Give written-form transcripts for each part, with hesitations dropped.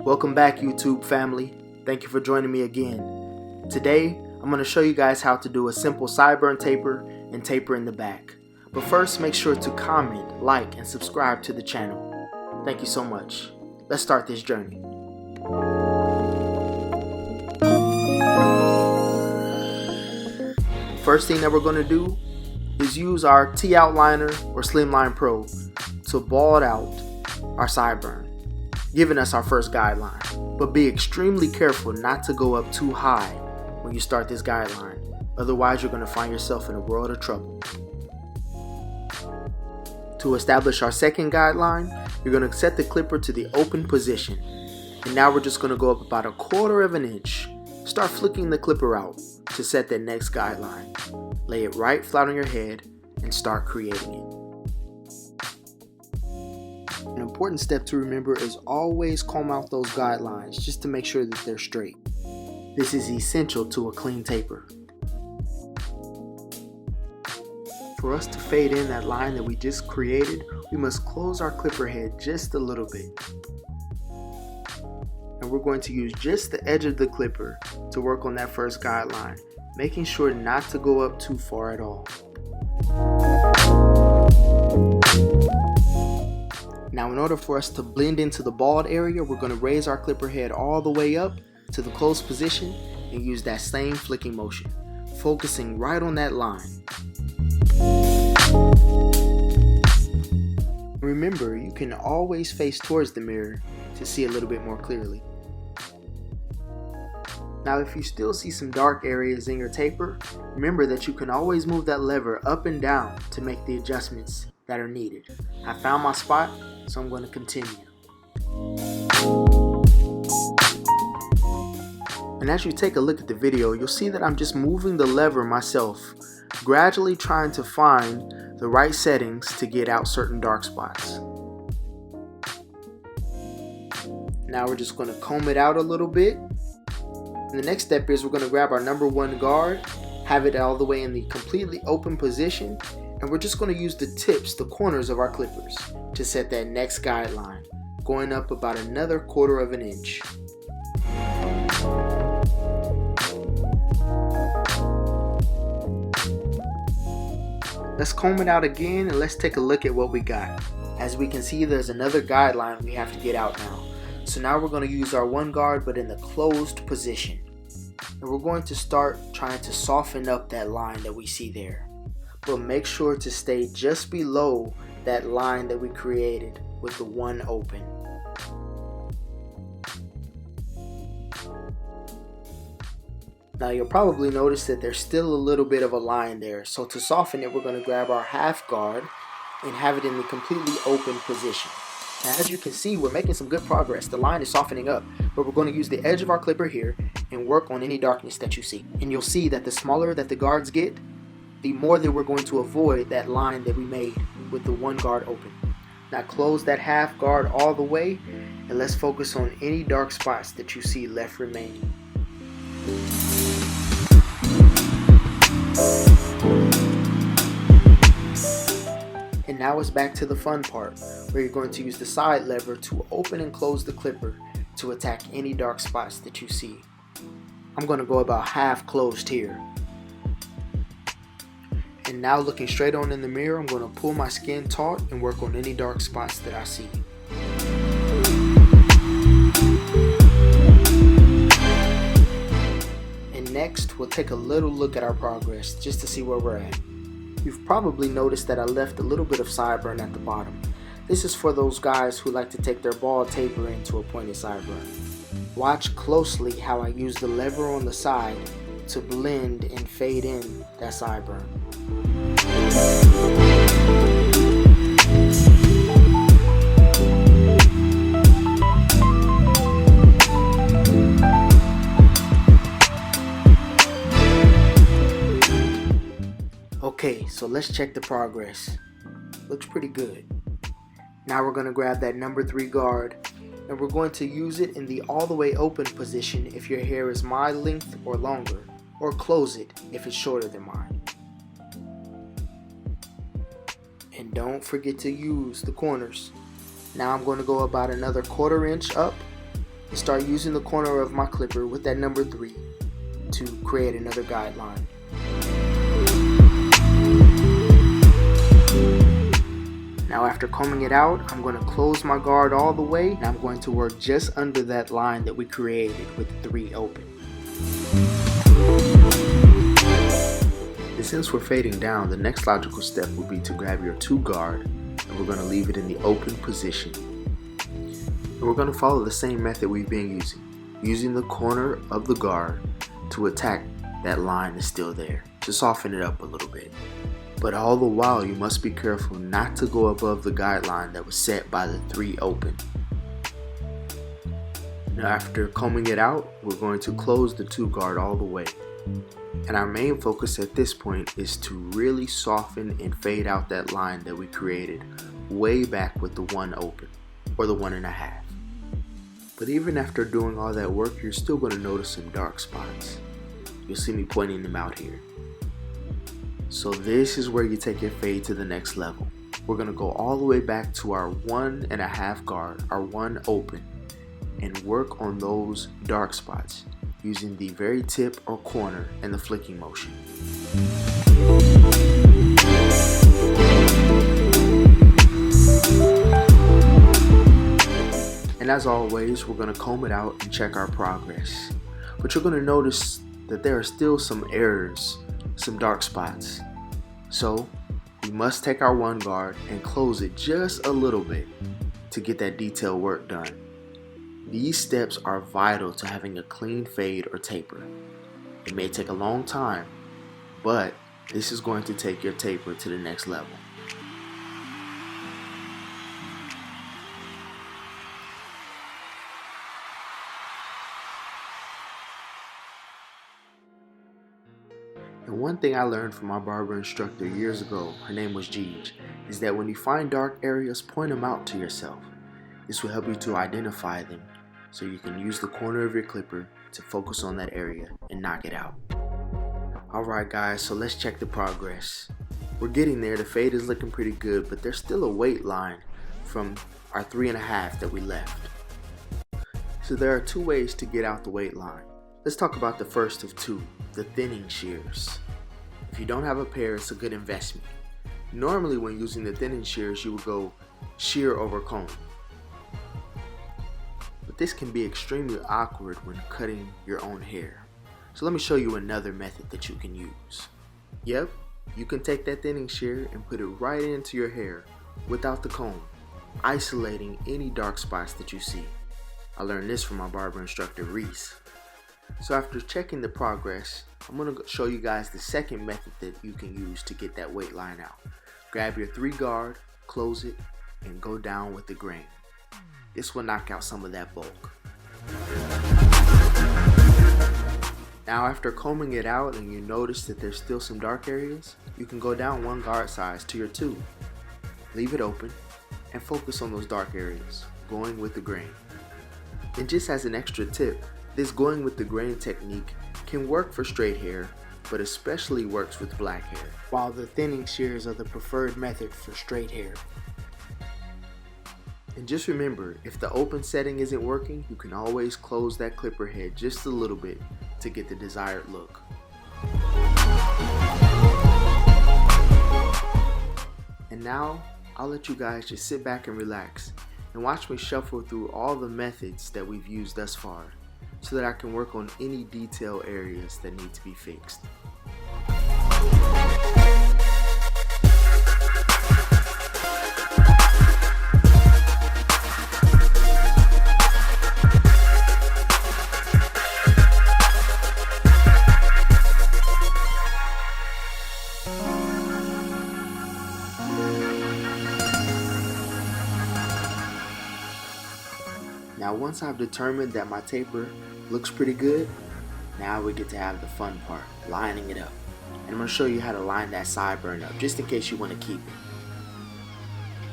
Welcome back, YouTube family. Thank you for joining me again. Today, I'm going to show you guys how to do a simple sideburn taper and taper in the back. But first, make sure to comment, like, and subscribe to the channel. Thank you so much. Let's start this journey. First thing that we're going to do is use our T-Outliner or Slimline Pro to bald out our sideburn, giving us our first guideline. But be extremely careful not to go up too high when you start this guideline. Otherwise, you're going to find yourself in a world of trouble. To establish our second guideline, you're going to set the clipper to the open position. And now we're just going to go up about 1/4 of an inch. Start flicking the clipper out to set that next guideline. Lay it right flat on your head and start creating it. An important step to remember is always comb out those guidelines just to make sure that they're straight. This is essential to a clean taper. For us to fade in that line that we just created, we must close our clipper head just a little bit. And we're going to use just the edge of the clipper to work on that first guideline, making sure not to go up too far at all. Now, in order for us to blend into the bald area, we're going to raise our clipper head all the way up to the closed position and use that same flicking motion, focusing right on that line. Remember, you can always face towards the mirror to see a little bit more clearly. Now, if you still see some dark areas in your taper, remember that you can always move that lever up and down to make the adjustments that are needed. I found my spot, so I'm going to continue. And as you take a look at the video, you'll see that I'm just moving the lever myself, gradually trying to find the right settings to get out certain dark spots. Now we're just going to comb it out a little bit. And the next step is we're going to grab our number 1 guard, have it all the way in the completely open position, and we're just going to use the tips, the corners of our clippers to set that next guideline, going up about another 1/4 of an inch. Let's comb it out again and let's take a look at what we got. As we can see, there's another guideline we have to get out now. So now we're going to use our 1 guard but in the closed position. And we're going to start trying to soften up that line that we see there. But make sure to stay just below that line that we created with the 1 open. Now you'll probably notice that there's still a little bit of a line there. So to soften it, we're going to grab our half guard and have it in the completely open position. Now, as you can see, we're making some good progress. The line is softening up, but we're going to use the edge of our clipper here and work on any darkness that you see. And you'll see that the smaller that the guards get, the more that we're going to avoid that line that we made with the 1 guard open. Now close that half guard all the way, and let's focus on any dark spots that you see left remaining. And now it's back to the fun part, where you're going to use the side lever to open and close the clipper to attack any dark spots that you see. I'm going to go about half closed here. And now, looking straight on in the mirror, I'm going to pull my skin taut and work on any dark spots that I see. And next, we'll take a little look at our progress just to see where we're at. You've probably noticed that I left a little bit of sideburn at the bottom. This is for those guys who like to take their bald taper into a pointed sideburn. Watch closely how I use the lever on the side to blend and fade in that sideburn. Okay, so let's check the progress. Looks pretty good. Now we're going to grab that number 3 guard and we're going to use it in the all the way open position if your hair is my length or longer, or close it if it's shorter than mine. And don't forget to use the corners. Now I'm going to go about another 1/4 inch up and start using the corner of my clipper with that number 3 to create another guideline. Now after combing it out, I'm going to close my guard all the way, and I'm going to work just under that line that we created with the 3 open. And since we're fading down, the next logical step will be to grab your 2 guard, and we're going to leave it in the open position. And we're going to follow the same method we've been using the corner of the guard to attack that line that's still there, to soften it up a little bit. But all the while, you must be careful not to go above the guideline that was set by the 3 open. Now after combing it out, we're going to close the 2 guard all the way. And our main focus at this point is to really soften and fade out that line that we created way back with the 1 open, or the 1.5. But even after doing all that work, you're still going to notice some dark spots. You'll see me pointing them out here. So this is where you take your fade to the next level. We're going to go all the way back to our 1.5 guard, our 1 open, and work on those dark spots using the very tip or corner and the flicking motion. And as always, we're going to comb it out and check our progress. But you're going to notice that there are still some errors, some dark spots. So we must take our 1 guard and close it just a little bit to get that detail work done. These steps are vital to having a clean fade or taper. It may take a long time, but this is going to take your taper to the next level. And one thing I learned from my barber instructor years ago, her name was Jeej, is that when you find dark areas, point them out to yourself. This will help you to identify them so you can use the corner of your clipper to focus on that area and knock it out. Alright guys, so let's check the progress. We're getting there, the fade is looking pretty good, but there's still a weight line from our 3.5 that we left. So there are 2 ways to get out the weight line. Let's talk about the first of 2, the thinning shears. If you don't have a pair, it's a good investment. Normally when using the thinning shears, you would go shear over comb. But this can be extremely awkward when cutting your own hair. So let me show you another method that you can use. Yep, you can take that thinning shear and put it right into your hair without the comb, isolating any dark spots that you see. I learned this from my barber instructor Reese. So after checking the progress, I'm going to show you guys the second method that you can use to get that weight line out. Grab your 3 guard, close it, and go down with the grain. This will knock out some of that bulk. Now after combing it out and you notice that there's still some dark areas, you can go down 1 guard size to your 2. Leave it open and focus on those dark areas, going with the grain. And just as an extra tip, this going with the grain technique can work for straight hair, but especially works with black hair, while the thinning shears are the preferred method for straight hair. And just remember, if the open setting isn't working, you can always close that clipper head just a little bit to get the desired look. And now, I'll let you guys just sit back and relax and watch me shuffle through all the methods that we've used thus far, so that I can work on any detail areas that need to be fixed. Now once I've determined that my taper looks pretty good, now we get to have the fun part, lining it up. And I'm going to show you how to line that sideburn up, just in case you want to keep it.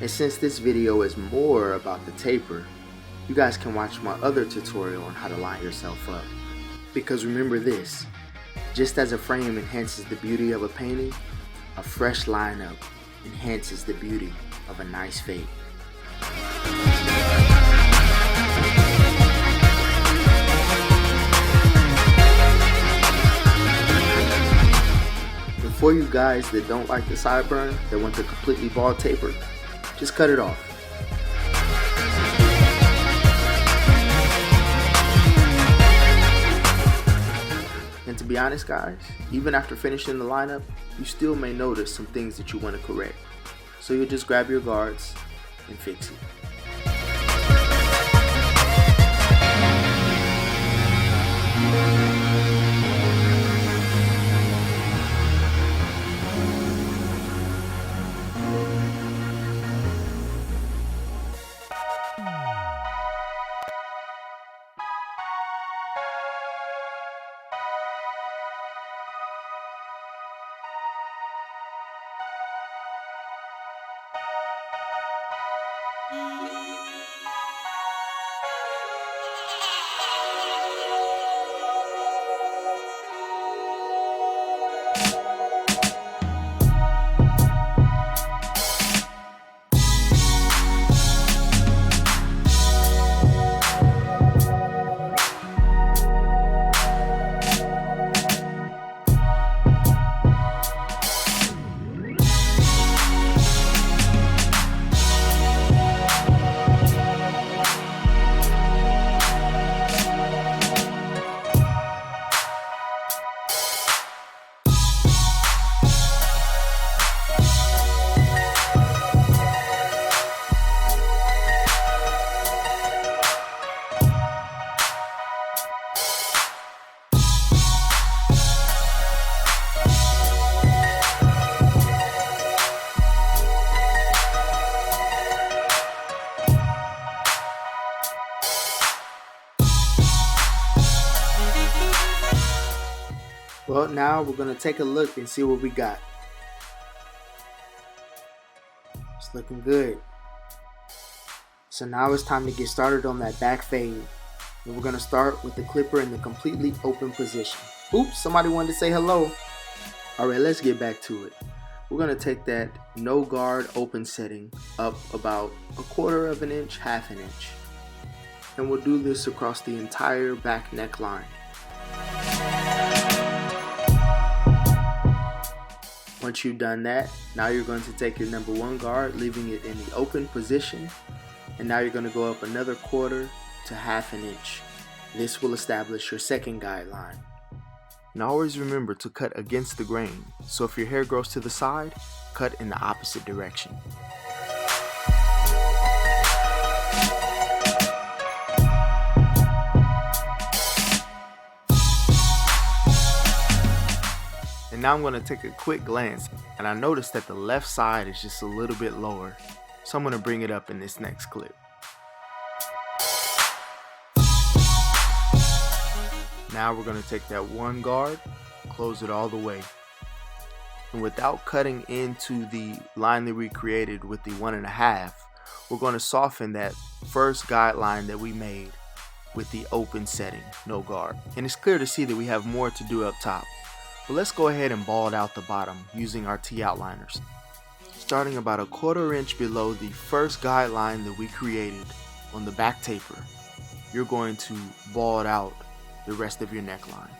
And since this video is more about the taper, you guys can watch my other tutorial on how to line yourself up. Because remember this, just as a frame enhances the beauty of a painting, a fresh lineup enhances the beauty of a nice fade. for you guys that don't like the sideburn, that want the completely bald taper, just cut it off. And to be honest guys, even after finishing the lineup, you still may notice some things that you want to correct. So you'll just grab your guards and fix it. Well, now we're going to take a look and see what we got. It's looking good. So now it's time to get started on that back fade. And we're going to start with the clipper in the completely open position. Oops, somebody wanted to say hello. Alright, let's get back to it. We're going to take that no guard open setting up about 1/4 of an inch, 1/2 an inch. And we'll do this across the entire back neckline. Once you've done that, now you're going to take your number 1 guard, leaving it in the open position, and now you're going to go up another 1/4 to 1/2 an inch. This will establish your second guideline. And always remember to cut against the grain, so if your hair grows to the side, cut in the opposite direction. And now I'm going to take a quick glance, and I noticed that the left side is just a little bit lower, so I'm going to bring it up in this next clip. Now we're going to take that 1 guard, close it all the way, and without cutting into the line that we created with the 1.5, we're going to soften that first guideline that we made with the open setting, no guard. And it's clear to see that we have more to do up top. But let's go ahead and bald out the bottom using our T-outliners. Starting about 1/4 inch below the first guideline that we created on the back taper, you're going to bald out the rest of your neckline.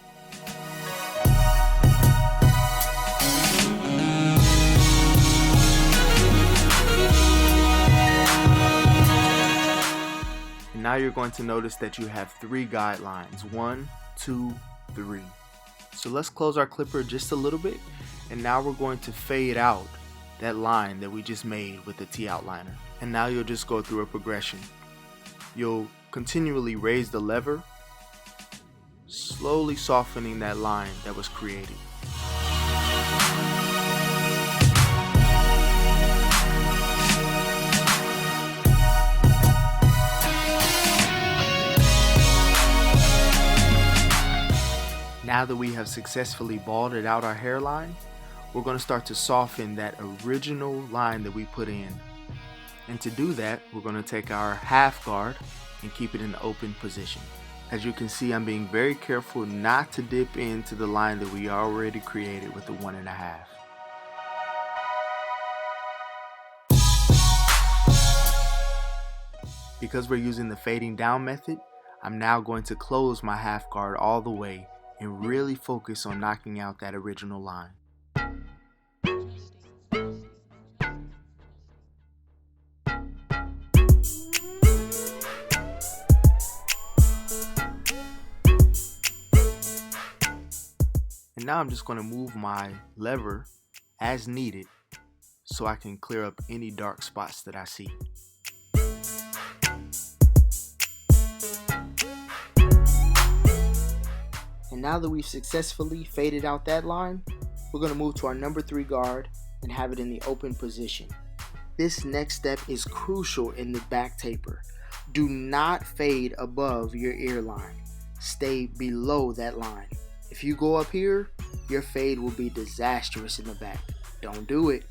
And now you're going to notice that you have 3 guidelines, 1, 2, 3. So let's close our clipper just a little bit, and now we're going to fade out that line that we just made with the T-outliner. And now you'll just go through a progression. You'll continually raise the lever, slowly softening that line that was created. Now that we have successfully balded out our hairline, we're going to start to soften that original line that we put in. And to do that, we're going to take our 1/2 guard and keep it in the open position. As you can see, I'm being very careful not to dip into the line that we already created with the 1.5. Because we're using the fading down method, I'm now going to close my 1/2 guard all the way and really focus on knocking out that original line. And now I'm just going to move my lever as needed so I can clear up any dark spots that I see. And now that we've successfully faded out that line, we're going to move to our number 3 guard and have it in the open position. This next step is crucial in the back taper. Do not fade above your ear line. Stay below that line. If you go up here, your fade will be disastrous in the back. Don't do it.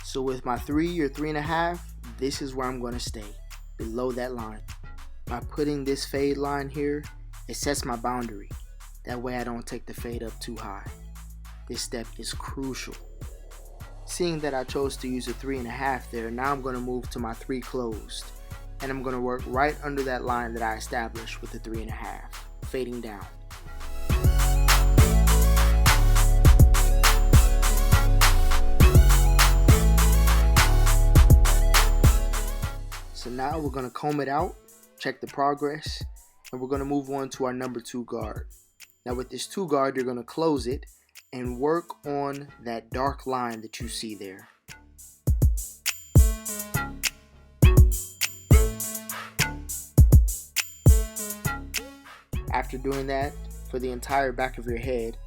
So with my 3 or 3.5, this is where I'm going to stay, below that line. By putting this fade line here, it sets my boundary. That way I don't take the fade up too high. This step is crucial. Seeing that I chose to use a 3.5 there, now I'm going to move to my 3 closed. And I'm going to work right under that line that I established with the 3.5, fading down. So now we're going to comb it out, check the progress, and we're going to move on to our number 2 guard. Now with this 2 guard, you're going to close it and work on that dark line that you see there. After doing that for the entire back of your head,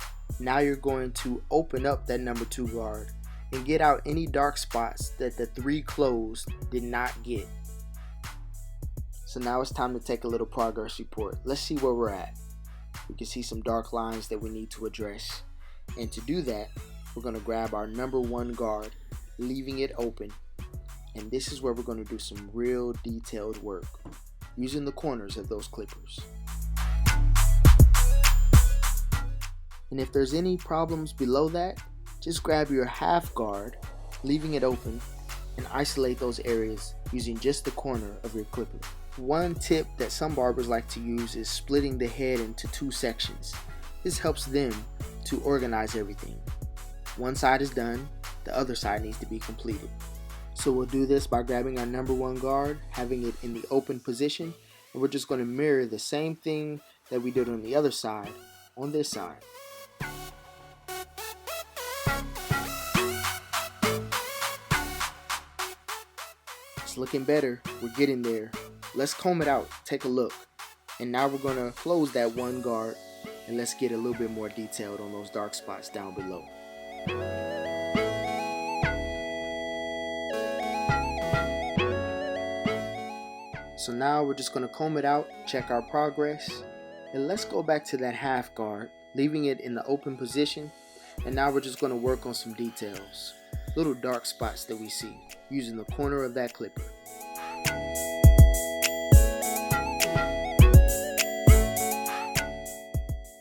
now you're going to open up that number 2 guard and get out any dark spots that the 3 closed did not get. So now it's time to take a little progress report. Let's see where we're at. We can see some dark lines that we need to address. And to do that, we're going to grab our number 1 guard, leaving it open. And this is where we're going to do some real detailed work, using the corners of those clippers. And if there's any problems below that, just grab your half guard, leaving it open, and isolate those areas using just the corner of your clipper. One tip that some barbers like to use is splitting the head into 2 sections. This helps them to organize everything. One side is done, the other side needs to be completed. So we'll do this by grabbing our number 1 guard, having it in the open position, and we're just going to mirror the same thing that we did on the other side on this side. It's looking better. We're getting there. Let's comb it out, take a look. And now we're going to close that 1 guard and let's get a little bit more detailed on those dark spots down below. So now we're just going to comb it out, check our progress, and let's go back to that half guard, leaving it in the open position. And now we're just going to work on some details, little dark spots that we see, using the corner of that clipper.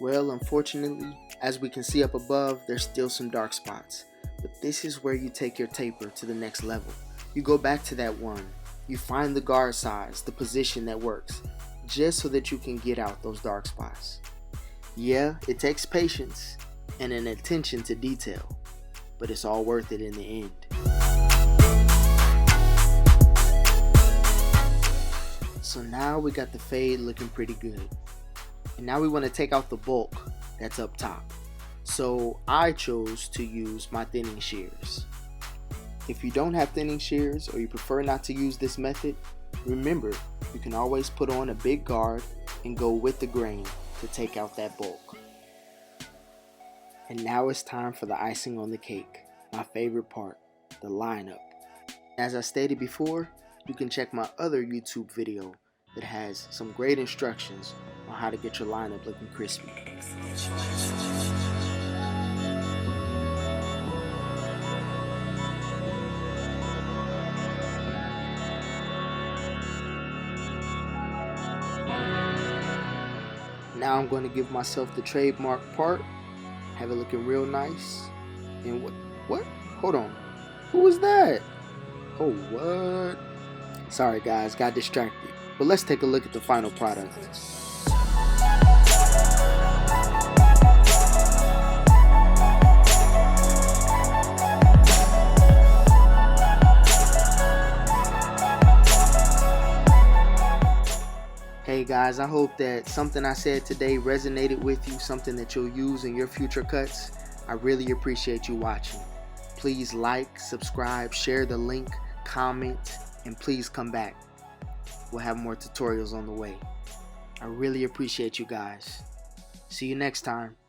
Well, unfortunately, as we can see up above, there's still some dark spots. But this is where you take your taper to the next level. You go back to that 1. You find the guard size, the position that works, just so that you can get out those dark spots. Yeah, it takes patience and an attention to detail, but it's all worth it in the end. So now we got the fade looking pretty good. And now we want to take out the bulk that's up top. So I chose to use my thinning shears. If you don't have thinning shears or you prefer not to use this method, remember you can always put on a big guard and go with the grain to take out that bulk. And now it's time for the icing on the cake, my favorite part, the lineup. As I stated before, you can check my other YouTube video that has some great instructions on how to get your lineup looking crispy. Now I'm going to give myself the trademark part, have it looking real nice. And what? Hold on. Who was that? Oh, what? Sorry guys, got distracted. But let's take a look at the final product. Hey guys, I hope that something I said today resonated with you, something that you'll use in your future cuts. I really appreciate you watching. Please like, subscribe, share the link, comment, and please come back. We'll have more tutorials on the way. I really appreciate you guys. See you next time.